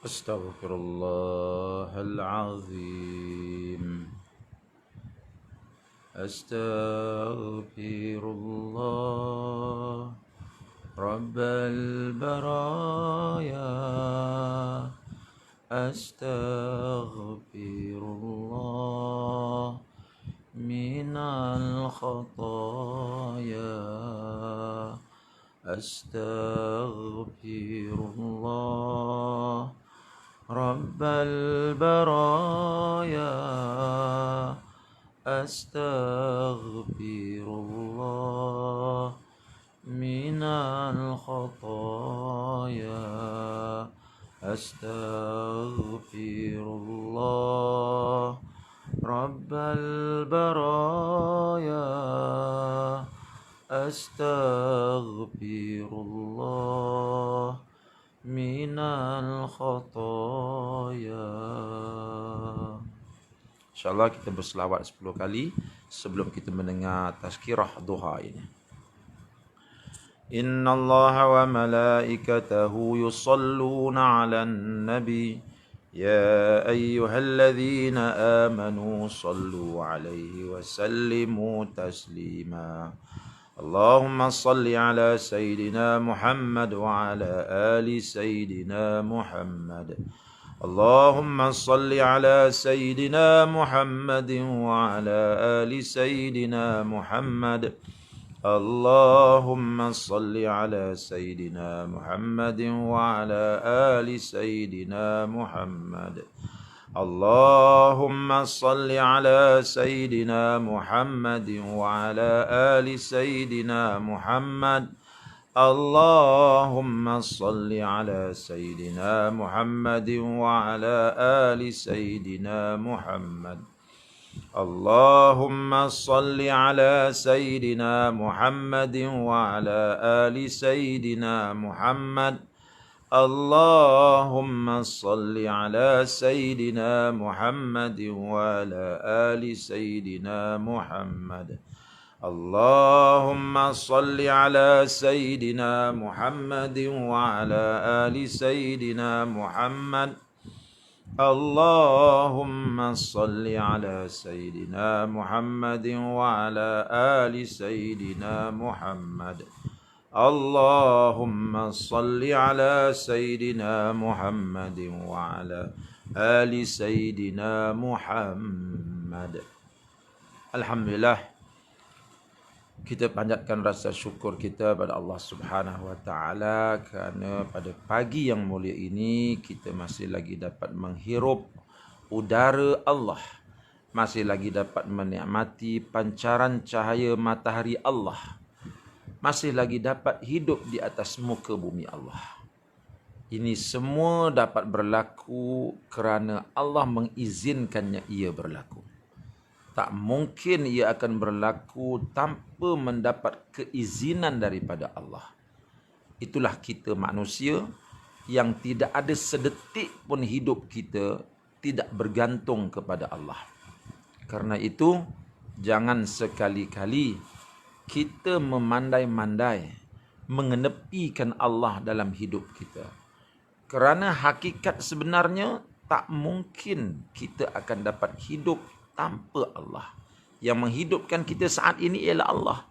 أستغفر الله العظيم أستغفر الله رب البرايا أستغفر الله من الخطايا أستغفر الله رب البرايا أستغفر الله من الخطايا أستغفر الله رب البرايا أستغفر الله من الخطايا. InsyaAllah kita berselawat 10 kali sebelum kita mendengar tazkirah duha ini. Inna Allah wa malaikatahu yusalluna ala nabi ya ayyuhalladzina amanu sallu alaihi wa sallimu taslima. Allahumma salli ala Sayyidina Muhammad wa ala ali Sayyidina Muhammad. Allahumma salli ala Sayyidina Muhammad wa ala ali Sayyidina Muhammad. Allahumma salli ala Sayyidina Muhammad wa ala ali Sayyidina Muhammad. Allahumma salli ala Sayyidina Muhammad wa ala ali Sayyidina Muhammad. Allahumma salli ala Sayyidina Muhammad wa ala ali Sayyidina Muhammad. Allahumma salli ala Sayyidina Muhammad wa ala ali Sayyidina Muhammad. Allahumma salli ala Sayyidina Muhammad wa ala ali Sayyidina Muhammad. Allahumma salli ala Sayyidina Muhammad wa ala ali Sayyidina Muhammad. Allahumma salli ala Sayyidina Muhammad wa ala ali Sayyidina Muhammad. Allahumma salli ala Sayyidina Muhammad wa ala ali Sayyidina Muhammad. Alhamdulillah, kita panjatkan rasa syukur kita pada Allah Subhanahu wa taala kerana pada pagi yang mulia ini kita masih lagi dapat menghirup udara Allah, masih lagi dapat menikmati pancaran cahaya matahari Allah, masih lagi dapat hidup di atas muka bumi Allah. Ini semua dapat berlaku kerana Allah mengizinkannya ia berlaku. Tak mungkin ia akan berlaku tanpa mendapat keizinan daripada Allah. Itulah kita manusia yang tidak ada sedetik pun hidup kita tidak bergantung kepada Allah. Karena itu, jangan sekali-kali kita memandai-mandai mengenepikan Allah dalam hidup kita. Kerana hakikat sebenarnya tak mungkin kita akan dapat hidup tanpa Allah. Yang menghidupkan kita saat ini ialah Allah.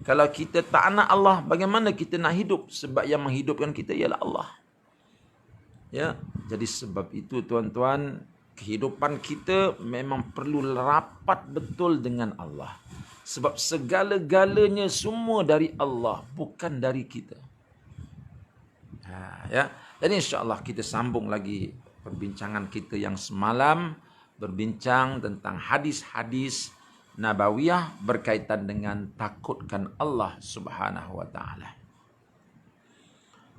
Kalau kita tak nak Allah, bagaimana kita nak hidup? Sebab yang menghidupkan kita ialah Allah. Ya, jadi sebab itu tuan-tuan, kehidupan kita memang perlu rapat betul dengan Allah. Sebab segala-galanya semua dari Allah, bukan dari kita. Ya, jadi insya-Allah kita sambung lagi perbincangan kita yang semalam, berbincang tentang hadis-hadis nabawiyah berkaitan dengan takutkan Allah Subhanahu wa taala.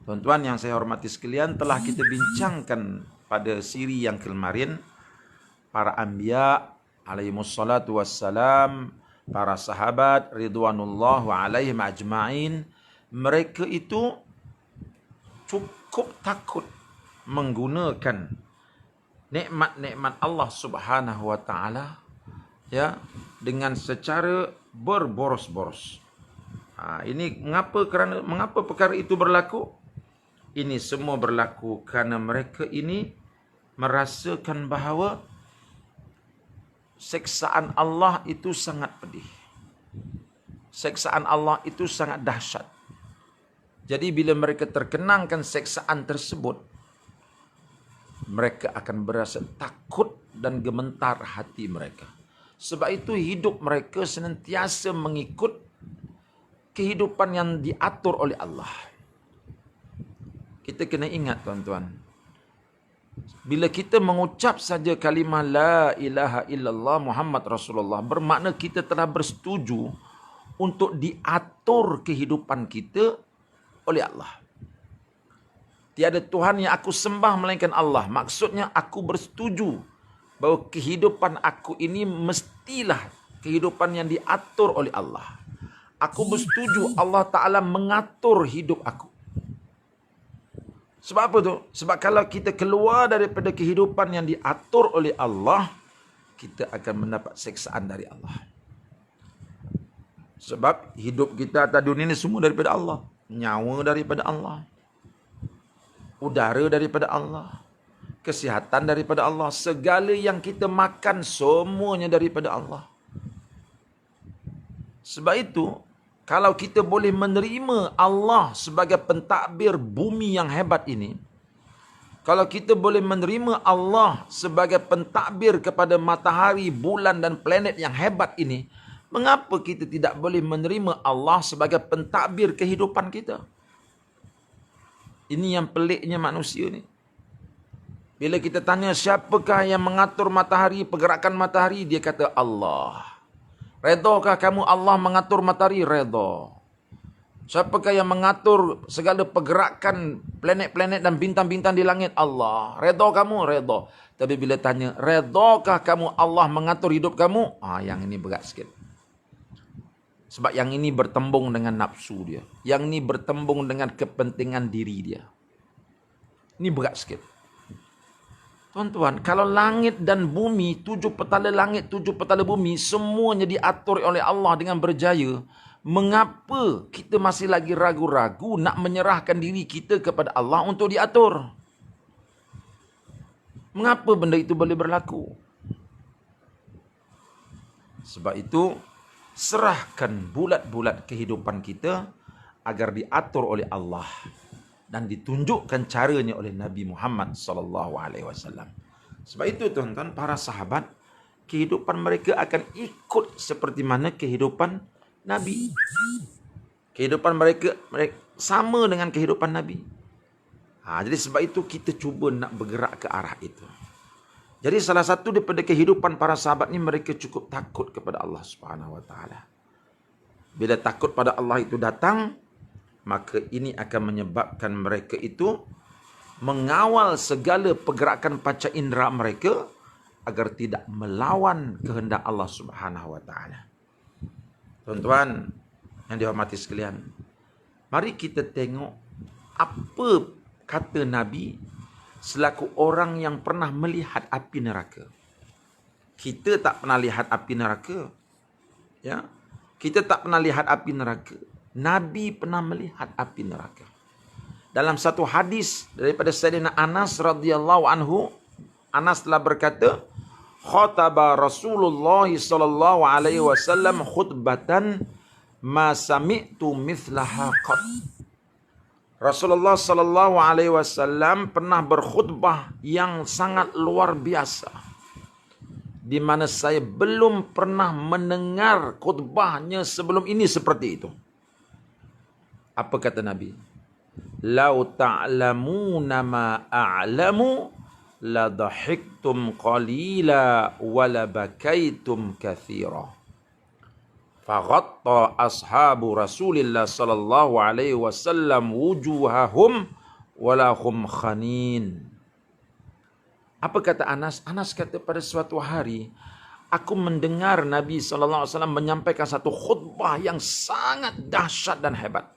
Tuan-tuan yang saya hormati sekalian, telah kita bincangkan pada siri yang kemarin para anbiya alaihimus salatu wassalam, para sahabat ridwanullah alaihim ajma'in, mereka itu cukup takut menggunakan nikmat-nikmat Allah Subhanahu wa taala ya dengan secara berboros-boros. Ini mengapa perkara itu berlaku? Ini semua berlaku kerana mereka ini merasakan bahawa seksaan Allah itu sangat pedih. Seksaan Allah itu sangat dahsyat. Jadi bila mereka terkenangkan seksaan tersebut, mereka akan berasa takut dan gemetar hati mereka. Sebab itu hidup mereka senantiasa mengikut kehidupan yang diatur oleh Allah. Kita kena ingat tuan-tuan, bila kita mengucap saja kalimah la ilaha illallah Muhammad Rasulullah, bermakna kita telah bersetuju untuk diatur kehidupan kita oleh Allah. Tiada Tuhan yang aku sembah melainkan Allah. Maksudnya aku bersetuju bahawa kehidupan aku ini mestilah kehidupan yang diatur oleh Allah. Aku bersetuju Allah Ta'ala mengatur hidup aku. Sebab apa tu? Sebab kalau kita keluar daripada kehidupan yang diatur oleh Allah, kita akan mendapat seksaan dari Allah. Sebab hidup kita atas dunia ini semua daripada Allah. Nyawa daripada Allah. Udara daripada Allah. Kesihatan daripada Allah. Segala yang kita makan semuanya daripada Allah. Sebab itu, kalau kita boleh menerima Allah sebagai pentadbir bumi yang hebat ini, kalau kita boleh menerima Allah sebagai pentadbir kepada matahari, bulan dan planet yang hebat ini, mengapa kita tidak boleh menerima Allah sebagai pentadbir kehidupan kita? Ini yang peliknya manusia ni. Bila kita tanya siapakah yang mengatur matahari, pergerakan matahari, dia kata Allah. Redakah kamu Allah mengatur matahari? Redha. Siapakah yang mengatur segala pergerakan planet-planet dan bintang-bintang di langit? Allah. Redha kamu? Redha. Tapi bila tanya, redakah kamu Allah mengatur hidup kamu? Yang ini berat sikit. Sebab yang ini bertembung dengan nafsu dia. Yang ini bertembung dengan kepentingan diri dia. Ini berat sikit. Tuan-tuan, kalau langit dan bumi, 7 petala langit, 7 petala bumi, semuanya diatur oleh Allah dengan berjaya, mengapa kita masih lagi ragu-ragu nak menyerahkan diri kita kepada Allah untuk diatur? Mengapa benda itu boleh berlaku? Sebab itu, serahkan bulat-bulat kehidupan kita agar diatur oleh Allah dan ditunjukkan caranya oleh Nabi Muhammad SAW. Sebab itu tuan-tuan, para sahabat, kehidupan mereka akan ikut seperti mana kehidupan Nabi. Kehidupan mereka sama dengan kehidupan Nabi. Jadi sebab itu kita cuba nak bergerak ke arah itu. Jadi salah satu daripada kehidupan para sahabat ni, mereka cukup takut kepada Allah Subhanahu Wa Taala. Bila takut pada Allah itu datang, maka ini akan menyebabkan mereka itu mengawal segala pergerakan panca indera mereka agar tidak melawan kehendak Allah Subhanahu Wa Taala. Tuan-tuan yang dihormati sekalian, mari kita tengok apa kata Nabi selaku orang yang pernah melihat api neraka. Kita tak pernah lihat api neraka. Ya. Kita tak pernah lihat api neraka. Nabi pernah melihat api neraka. Dalam satu hadis daripada Sayyidina Anas radhiyallahu anhu, Anas telah berkata, khataba Rasulullah sallallahu alaihi wasallam khutbatan ma sami'tu mithlaha qat. Rasulullah sallallahu alaihi wasallam pernah berkhutbah yang sangat luar biasa, di mana saya belum pernah mendengar khutbahnya sebelum ini seperti itu. Apa kata Nabi? Lau ta'lamuna ma a'lamu la dhahiktum qalila wa la bakaitum katsira. Faghatta ashabu Rasulillah sallallahu alaihi wasallam wujuhahum walahum khanin. Apa kata Anas? Anas kata, pada suatu hari aku mendengar Nabi sallallahu alaihi wasallam menyampaikan satu khutbah yang sangat dahsyat dan hebat,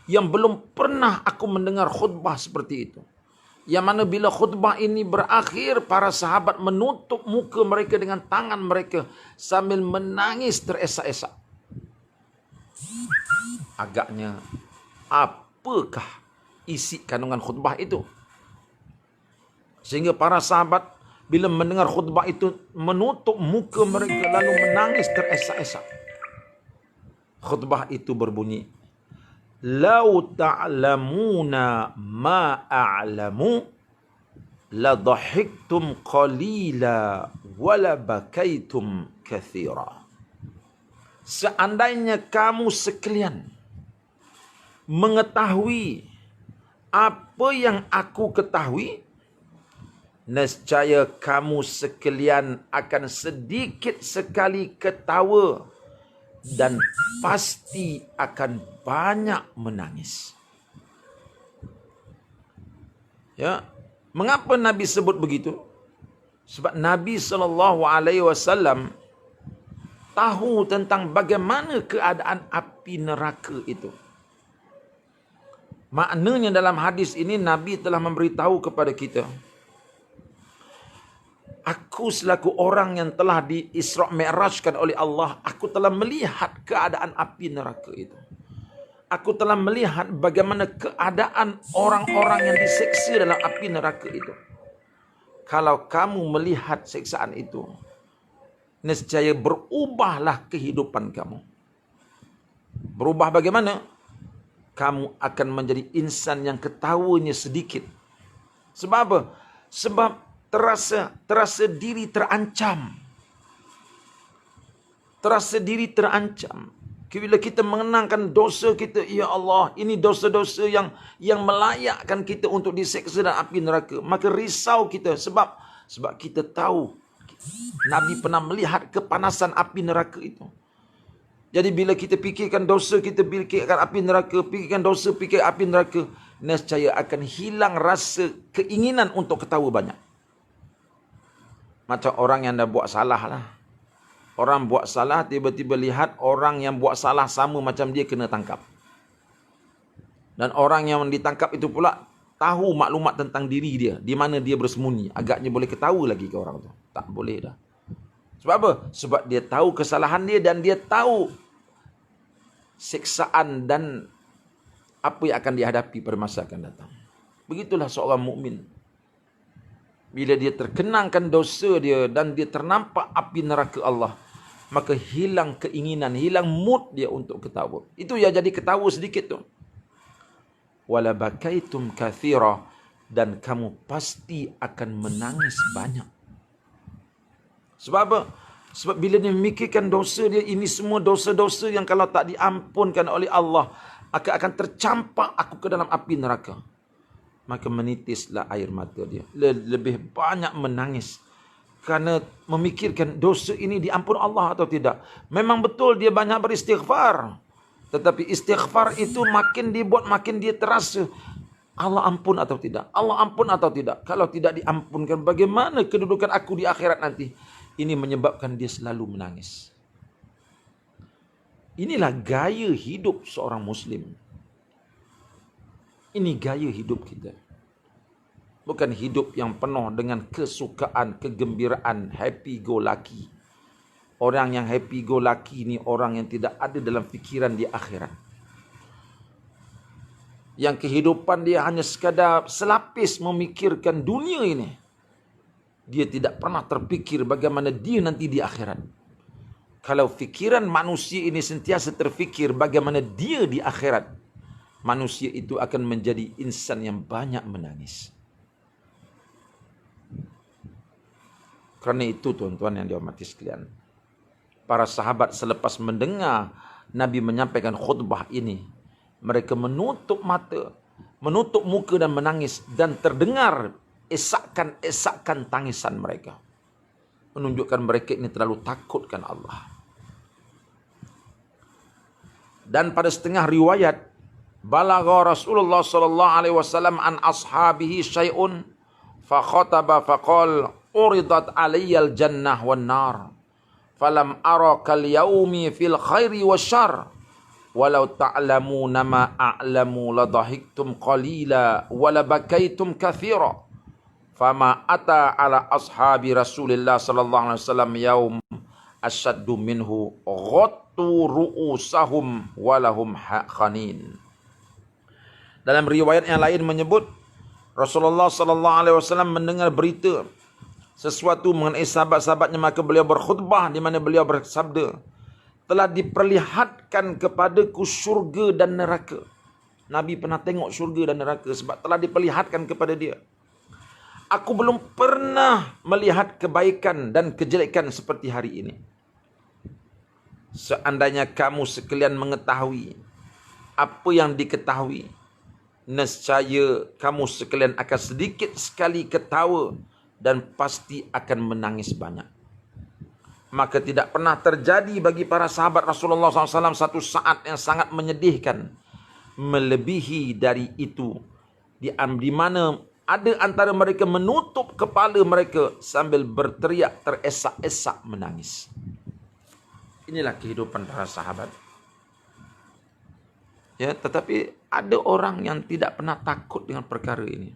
yang belum pernah aku mendengar khutbah seperti itu. Yang mana bila khutbah ini berakhir, para sahabat menutup muka mereka dengan tangan mereka sambil menangis teresak-esak. Agaknya, apakah isi kandungan khutbah itu? Sehingga para sahabat bila mendengar khutbah itu menutup muka mereka lalu menangis teresak-esak. Khutbah itu berbunyi, "Lau ta'lamuna ma a'lamu la dhahiktum qalila wa la bakaitum katsira." Seandainya kamu sekalian mengetahui apa yang aku ketahui, nescaya kamu sekalian akan sedikit sekali ketawa dan pasti akan banyak menangis. Ya, mengapa Nabi sebut begitu? Sebab Nabi SAW tahu tentang bagaimana keadaan api neraka itu. Maknanya dalam hadis ini Nabi telah memberitahu kepada kita, aku selaku orang yang telah di Isra' Mi'rajkan oleh Allah, aku telah melihat keadaan api neraka itu. Aku telah melihat bagaimana keadaan orang-orang yang disiksa dalam api neraka itu. Kalau kamu melihat siksaan itu, nescaya berubahlah kehidupan kamu. Berubah bagaimana? Kamu akan menjadi insan yang ketawanya sedikit. Sebab apa? Sebab terasa diri terancam. Terasa diri terancam. Bila kita mengenangkan dosa kita, ya Allah, ini dosa-dosa yang melayakkan kita untuk diseksa dalam api neraka, maka risau kita sebab kita tahu Nabi pernah melihat kepanasan api neraka itu. Jadi bila kita fikirkan dosa, kita fikirkan api neraka, fikirkan dosa, fikir api neraka, nescaya akan hilang rasa keinginan untuk ketawa banyak. Macam orang yang dah buat salah lah. Orang buat salah, tiba-tiba lihat orang yang buat salah sama macam dia kena tangkap. Dan orang yang ditangkap itu pula tahu maklumat tentang diri dia, di mana dia bersembunyi. Agaknya boleh ketawa lagi ke orang tu. Tak boleh dah. Sebab apa? Sebab dia tahu kesalahan dia dan dia tahu siksaan dan apa yang akan dihadapi pada masa akan datang. Begitulah seorang mukmin. Bila dia terkenangkan dosa dia dan dia ternampak api neraka Allah, maka hilang keinginan, hilang mood dia untuk ketawa. Itu ya jadi ketawa sedikit tu. Wala bakaitum katsira, dan kamu pasti akan menangis banyak. Sebab apa? Sebab bila dia memikirkan dosa dia, ini semua dosa-dosa yang kalau tak diampunkan oleh Allah, akan tercampak aku ke dalam api neraka. Maka menitislah air mata dia. Lebih banyak menangis. Kerana memikirkan dosa ini diampun Allah atau tidak. Memang betul dia banyak beristighfar. Tetapi istighfar itu makin dibuat, makin dia terasa, Allah ampun atau tidak? Allah ampun atau tidak? Kalau tidak diampunkan, bagaimana kedudukan aku di akhirat nanti? Ini menyebabkan dia selalu menangis. Inilah gaya hidup seorang Muslim. Ini gaya hidup kita. Bukan hidup yang penuh dengan kesukaan, kegembiraan, happy go lucky. Orang yang happy go lucky ni orang yang tidak ada dalam fikiran di akhirat. Yang kehidupan dia hanya sekadar selapis memikirkan dunia ini. Dia tidak pernah terfikir bagaimana dia nanti di akhirat. Kalau fikiran manusia ini sentiasa terfikir bagaimana dia di akhirat, manusia itu akan menjadi insan yang banyak menangis. Kerana itu tuan-tuan yang dihormati sekalian, para sahabat selepas mendengar Nabi menyampaikan khutbah ini, mereka menutup mata, menutup muka dan menangis, dan terdengar esakan-esakan tangisan mereka. Menunjukkan mereka ini terlalu takutkan Allah. Dan pada setengah riwayat, balagha Rasulullah sallallahu alaihi wasallam an ashabihi syai'un fa khataba faqala uridat alayyal jannah wan nar falam ara kal yaumi fil khairi wasyarr walau ta'lamuna ma a'lamu la dhahiktum qalila wa la bakaitum katsira fama ata ala ashabi Rasulillah sallallahu alaihi wasallam yaum asyaddu minhu ghattu ru'usahum walahum khanin. Dalam riwayat yang lain menyebut Rasulullah sallallahu alaihi wasallam mendengar berita sesuatu mengenai sahabat-sahabatnya, maka beliau berkhutbah di mana beliau bersabda, telah diperlihatkan kepadaku syurga dan neraka. Nabi pernah tengok syurga dan neraka sebab telah diperlihatkan kepada dia. Aku belum pernah melihat kebaikan dan kejelekan seperti hari ini. Seandainya kamu sekalian mengetahui apa yang diketahui, nescaya kamu sekalian akan sedikit sekali ketawa dan pasti akan menangis banyak. Maka tidak pernah terjadi bagi para sahabat Rasulullah SAW satu saat yang sangat menyedihkan melebihi dari itu, di mana ada antara mereka menutup kepala mereka sambil berteriak teresak-esak menangis. Inilah kehidupan para sahabat. Ya, tetapi ada orang yang tidak pernah takut dengan perkara ini.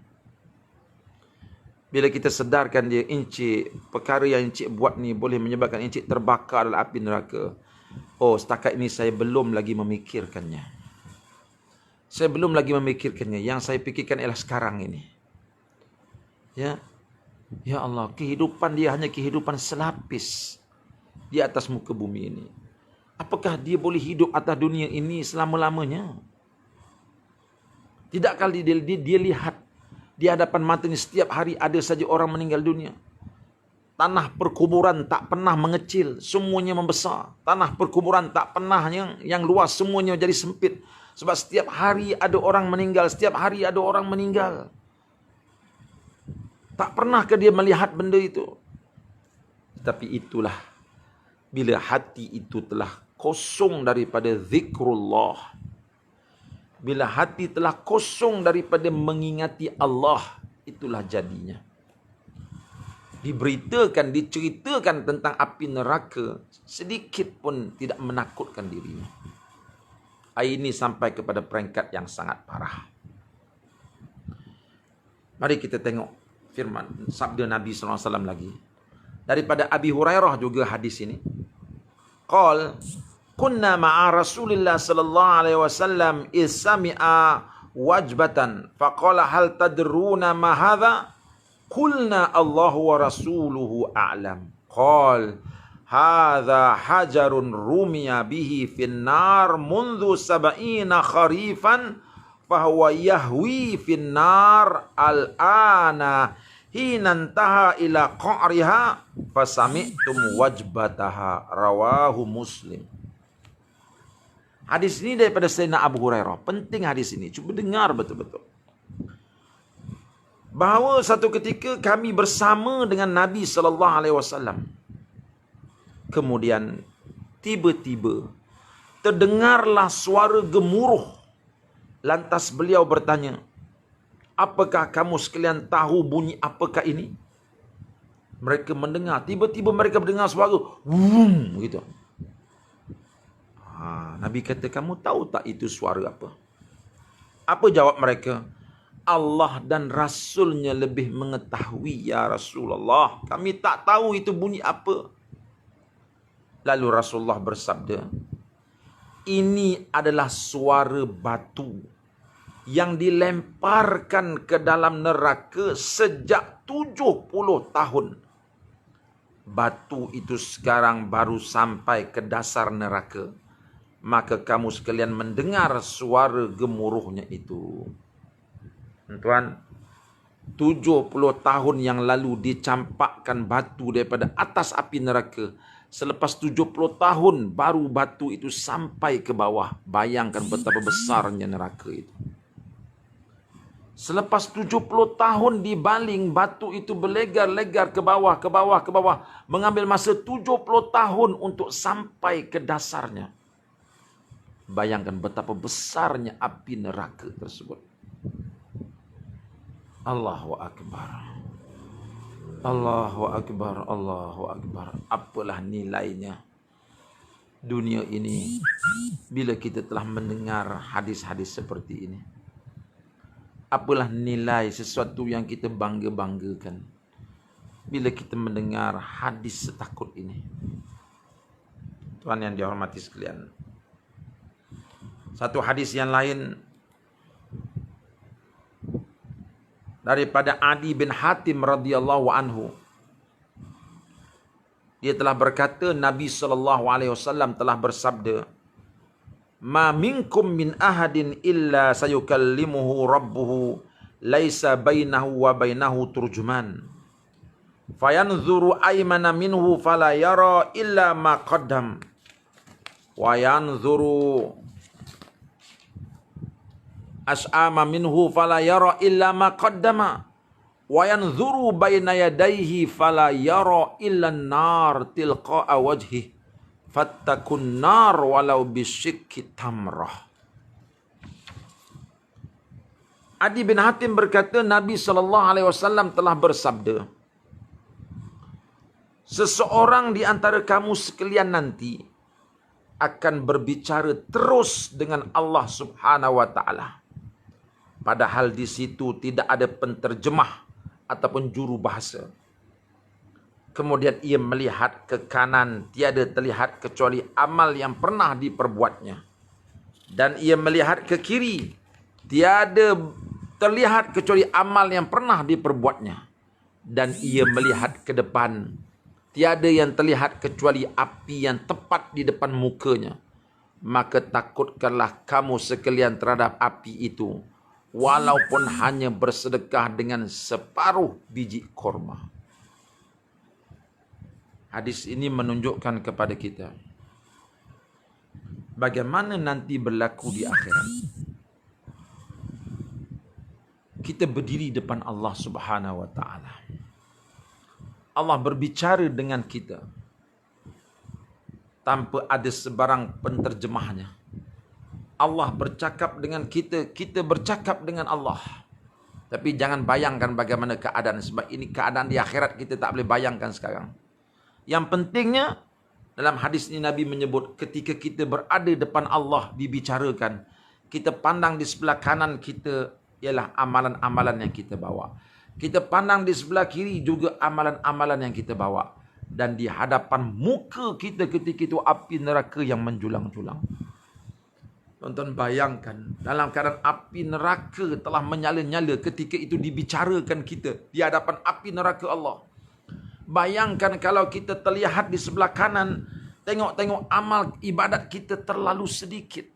Bila kita sedarkan dia, encik, perkara yang encik buat ni boleh menyebabkan encik terbakar dalam api neraka. Oh, setakat ini saya belum lagi memikirkannya. Saya belum lagi memikirkannya. Yang saya fikirkan ialah sekarang ini. Ya, ya Allah, kehidupan dia hanya kehidupan selapis di atas muka bumi ini. Apakah dia boleh hidup atas dunia ini selama-lamanya? Tidak kali dia lihat di hadapan matanya setiap hari ada saja orang meninggal dunia. Tanah perkuburan tak pernah mengecil, semuanya membesar. Tanah perkuburan tak pernah yang luas, semuanya jadi sempit. Sebab setiap hari ada orang meninggal, setiap hari ada orang meninggal. Tak pernahkah dia melihat benda itu? Tapi itulah, bila hati itu telah kosong daripada zikrullah, bila hati telah kosong daripada mengingati Allah, itulah jadinya. Diberitakan, diceritakan tentang api neraka, sedikit pun tidak menakutkan dirinya. Ini sampai kepada peringkat yang sangat parah. Mari kita tengok firman sabda Nabi SAW lagi. Daripada Abi Hurairah juga hadis ini. Qal kunna ma'a Rasulillah sallallahu alaihi wasallam isami'a wajbatan faqala hal tadruna ma hadha? Qulna Allahu wa rasuluhu a'lam. Qal hadha hajarun rumiya bihi fin nar mundu sab'ina kharifan fahuwa yahwi fin nar al-ana hinantaha ila qa'riha fasami'tum wajbataha. Rawahu Muslim. Hadis ini daripada Sayyidina Abu Hurairah. Penting hadis ini. Cuba dengar betul-betul. Bahawa satu ketika kami bersama dengan Nabi SAW. Kemudian tiba-tiba terdengarlah suara gemuruh. Lantas beliau bertanya, apakah kamu sekalian tahu bunyi apakah ini? Mereka mendengar. Tiba-tiba mereka mendengar suara wum gitu. Nabi kata, kamu tahu tak itu suara apa? Apa jawab mereka? Allah dan Rasulnya lebih mengetahui ya Rasulullah. Kami tak tahu itu bunyi apa. Lalu Rasulullah bersabda, ini adalah suara batu yang dilemparkan ke dalam neraka sejak 70 tahun. Batu itu sekarang baru sampai ke dasar neraka. Maka kamu sekalian mendengar suara gemuruhnya itu. Tuan, 70 tahun yang lalu dicampakkan batu daripada atas api neraka. Selepas 70 tahun baru batu itu sampai ke bawah. Bayangkan betapa besarnya neraka itu. Selepas 70 tahun dibaling, batu itu berlegar-legar ke bawah, ke bawah, ke bawah. Mengambil masa 70 tahun untuk sampai ke dasarnya. Bayangkan betapa besarnya api neraka tersebut. Allahu Akbar. Allahu Akbar. Allahu Akbar. Apalah nilainya dunia ini bila kita telah mendengar hadis-hadis seperti ini. Apalah nilai sesuatu yang kita bangga-banggakan bila kita mendengar hadis setakut ini. Tuan yang dihormati sekalian, satu hadis yang lain daripada Adi bin Hatim radhiyallahu anhu. Dia telah berkata, Nabi SAW telah bersabda, "Ma minkum min ahadin illa sayukallimuhu rabbuhu laisa bainahu wa bainahu turjuman. Fayanzuru aymana minhu fala yara illa ma qaddam. Wa yanzuru ash'ama minhu fala yara illa ma qaddama. Wa yanzuru baina yadayhi fala yara illa an-nar tilqa'a wajhi. Fattakun nar walau bisyikki tamrah." Adi bin Hatim berkata, Nabi SAW telah bersabda, seseorang di antara kamu sekalian nanti akan berbicara terus dengan Allah Subhanahu wa taala. Padahal di situ tidak ada penterjemah ataupun juru bahasa. Kemudian ia melihat ke kanan, tiada terlihat kecuali amal yang pernah diperbuatnya. Dan ia melihat ke kiri, tiada terlihat kecuali amal yang pernah diperbuatnya. Dan ia melihat ke depan, tiada yang terlihat kecuali api yang tepat di depan mukanya. Maka takutkanlah kamu sekalian terhadap api itu, walaupun hanya bersedekah dengan separuh biji korma. Hadis ini menunjukkan kepada kita bagaimana nanti berlaku di akhirat. Kita berdiri depan Allah Subhanahu wa taala. Allah berbicara dengan kita tanpa ada sebarang penterjemahnya. Allah bercakap dengan kita, kita bercakap dengan Allah. Tapi jangan bayangkan bagaimana keadaan, sebab ini keadaan di akhirat kita tak boleh bayangkan sekarang. Yang pentingnya, dalam hadis ini Nabi menyebut, ketika kita berada depan Allah dibicarakan, kita pandang di sebelah kanan kita ialah amalan-amalan yang kita bawa. Kita pandang di sebelah kiri juga amalan-amalan yang kita bawa. Dan di hadapan muka kita ketika itu api neraka yang menjulang-julang. Tonton bayangkan, dalam keadaan api neraka telah menyala-nyala ketika itu dibicarakan kita di hadapan api neraka Allah. Bayangkan kalau kita terlihat di sebelah kanan, tengok-tengok amal ibadat kita terlalu sedikit.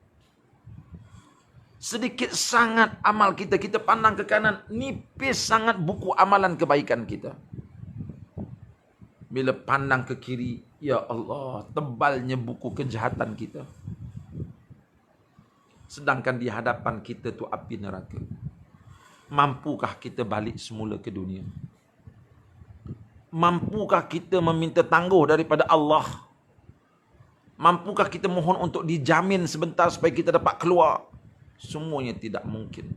Sedikit sangat amal kita. Kita pandang ke kanan, nipis sangat buku amalan kebaikan kita. Bila pandang ke kiri, ya Allah, tebalnya buku kejahatan kita. Sedangkan di hadapan kita tu api neraka. Mampukah kita balik semula ke dunia? Mampukah kita meminta tangguh daripada Allah? Mampukah kita mohon untuk dijamin sebentar supaya kita dapat keluar? Semuanya tidak mungkin.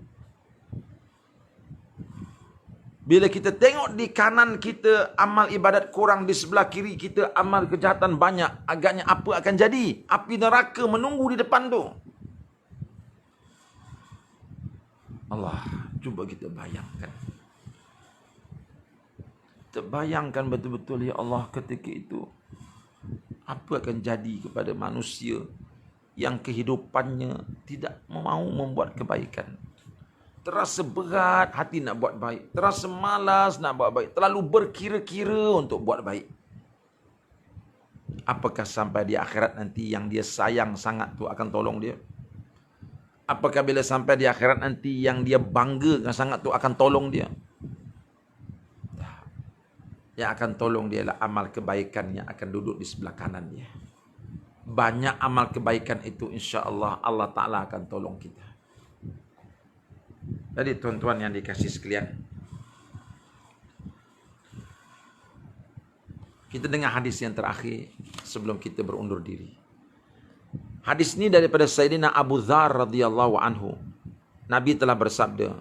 Bila kita tengok di kanan kita amal ibadat kurang, di sebelah kiri kita amal kejahatan banyak, agaknya apa akan jadi? Api neraka menunggu di depan tu. Allah, cuba kita bayangkan. Terbayangkan betul-betul, ya Allah, ketika itu apa akan jadi kepada manusia yang kehidupannya tidak mau membuat kebaikan. Terasa berat hati nak buat baik, terasa malas nak buat baik, terlalu berkira-kira untuk buat baik. Apakah sampai di akhirat nanti yang dia sayang sangat tu akan tolong dia? Apakah bila sampai di akhirat nanti yang dia banggakan sangat tu akan tolong dia? Yang akan tolong dia adalah amal kebaikan yang akan duduk di sebelah kanan dia. Banyak amal kebaikan itu, insya-Allah Allah Ta'ala akan tolong kita. Jadi tuan-tuan yang dikasih sekalian, kita dengar hadis yang terakhir sebelum kita berundur diri. Hadis ini daripada Sayyidina Abu Dzar radhiyallahu anhu. Nabi telah bersabda,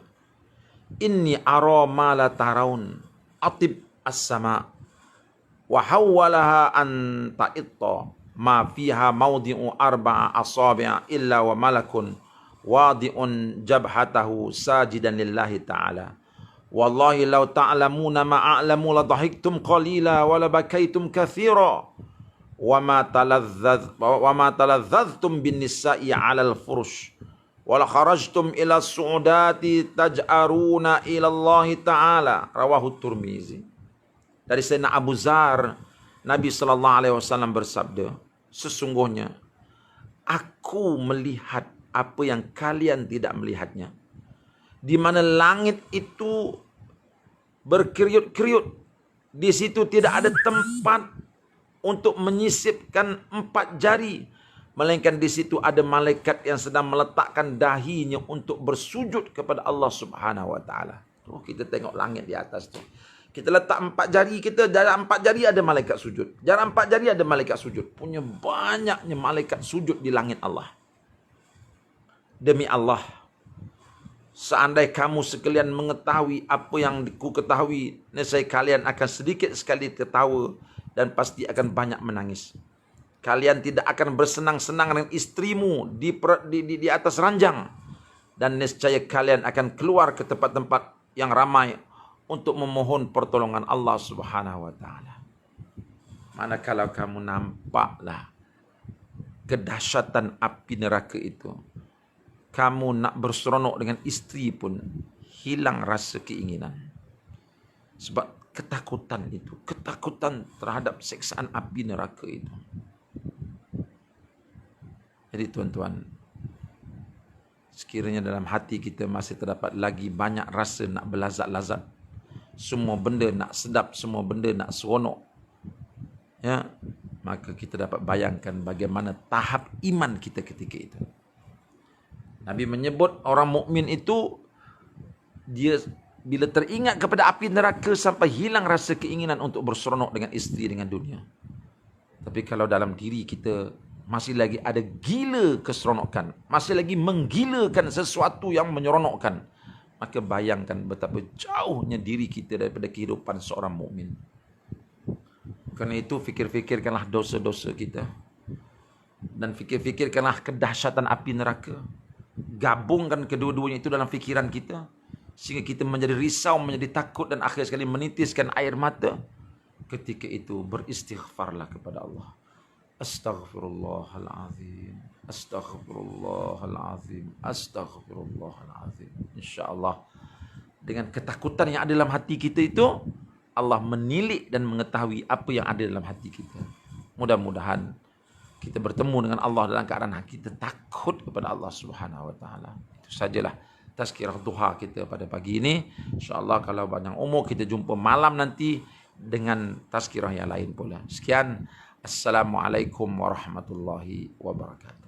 "Inni ara ma la taraun, atib as-sama wa hawwalaha an ta'itta ma fiha mawdi'u arba'a asabi'a illa wa malakun wadi'un jabhatahu sajidan lillahi ta'ala. Wallahi law ta'lamuna ma a'lamu la dhahiktum qalila wa la bakaitum katsira wa ma taladzaztum bin nisa'i 'alal furush Wala kharajtum ila su'udati taj'aruna ila Allah Ta'ala. Rawahu Tirmizi. Dari Sayyidina Abu Zar, Nabi SAW bersabda, sesungguhnya aku melihat apa yang kalian tidak melihatnya. Di mana langit itu berkeriut-keriut. Di situ tidak ada tempat untuk menyisipkan 4 jari. Melainkan di situ ada malaikat yang sedang meletakkan dahinya untuk bersujud kepada Allah Subhanahu wa taala. Tuh kita tengok langit di atas tu. Kita letak 4 jari kita, dalam 4 jari ada malaikat sujud. Dalam 4 jari ada malaikat sujud. Punya banyaknya malaikat sujud di langit Allah. Demi Allah, seandai kamu sekalian mengetahui apa yang ku ketahui, nescaya kalian akan sedikit sekali tertawa dan pasti akan banyak menangis. Kalian tidak akan bersenang-senang dengan istrimu di atas ranjang. Dan nescaya kalian akan keluar ke tempat-tempat yang ramai untuk memohon pertolongan Allah Subhanahu wa taala. Manakala kamu nampaklah kedahsyatan api neraka itu, kamu nak berseronok dengan istri pun hilang rasa keinginan. Sebab ketakutan itu, ketakutan terhadap siksaan api neraka itu. Jadi tuan-tuan, sekiranya dalam hati kita masih terdapat lagi banyak rasa nak berlazat-lazat, semua benda nak sedap, semua benda nak seronok, ya, maka kita dapat bayangkan bagaimana tahap iman kita ketika itu. Nabi menyebut orang mukmin itu, dia bila teringat kepada api neraka sampai hilang rasa keinginan untuk berseronok dengan isteri, dengan dunia. Tapi kalau dalam diri kita masih lagi ada gila keseronokan, masih lagi menggilakan sesuatu yang menyeronokkan, maka bayangkan betapa jauhnya diri kita daripada kehidupan seorang mukmin. Kerana itu fikir-fikirkanlah dosa-dosa kita, dan fikir-fikirkanlah kedahsyatan api neraka. Gabungkan kedua-duanya itu dalam fikiran kita, sehingga kita menjadi risau, menjadi takut, dan akhir sekali menitiskan air mata. Ketika itu beristighfarlah kepada Allah. Astaghfirullahalazim, astaghfirullahalazim, astaghfirullahalazim. InsyaAllah dengan ketakutan yang ada dalam hati kita itu, Allah menilik dan mengetahui apa yang ada dalam hati kita. Mudah-mudahan kita bertemu dengan Allah dalam keadaan kita takut kepada Allah Subhanahu wa taala. Itu sajalah tazkirah duha kita pada pagi ini. InsyaAllah kalau banyak umur kita jumpa malam nanti dengan tazkirah yang lain pula. Sekian. Assalamualaikum warahmatullahi wabarakatuh.